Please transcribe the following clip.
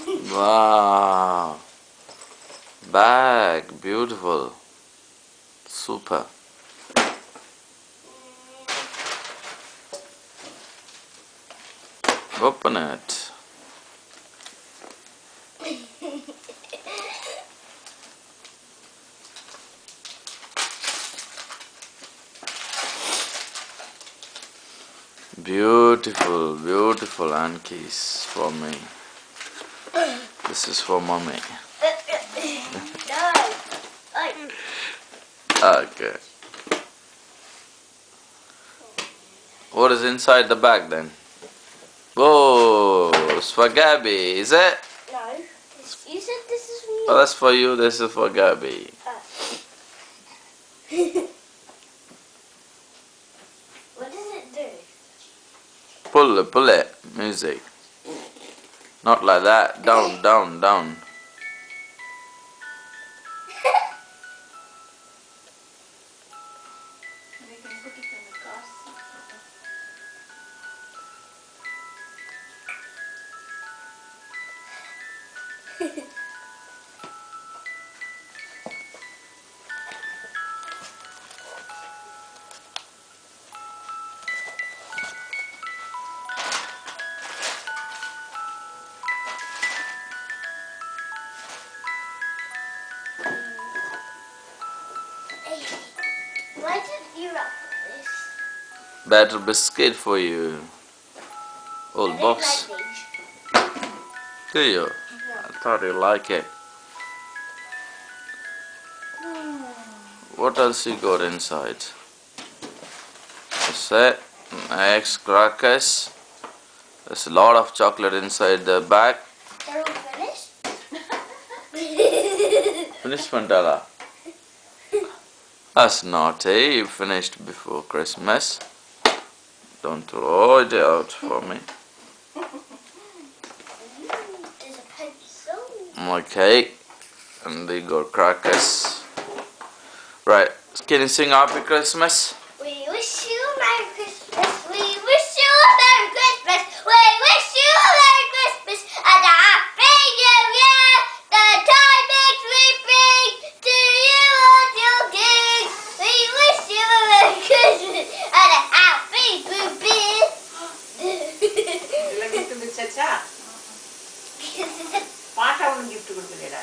Wow. Bag. Beautiful. Super. Open it. Beautiful, beautiful hankies for me. This is for mommy. No. Okay. What is inside the bag then? Whoa, it's for Gabby, is it? No. You said this is for me. Oh, that's for you, this is for Gabby. What does it do? Pull it. Music. Not like that. Down, down, down. We can put it in the car seat. Hey, why did you wrap this? Better biscuit for you. I Old don't box. like these. Do you? I thought you like it. What else you got inside? That's it. Next, crackers. There's a lot of chocolate inside the bag. They're all finished? Finish, Mandela. That's naughty. You finished before Christmas. Don't throw it out for me. There's a pencil. Okay. And they got crackers. Right. Can you sing Happy Christmas? We wish you a Merry Christmas. We wish you a Merry Christmas. We wish you a Merry Christmas and a Happy New Year. The tidings we bring to you and your king. We wish you a Merry Christmas and a Happy New Year. ఇలా gift ఇచ్చా పాట ఉన్న gift கொடுத்துடா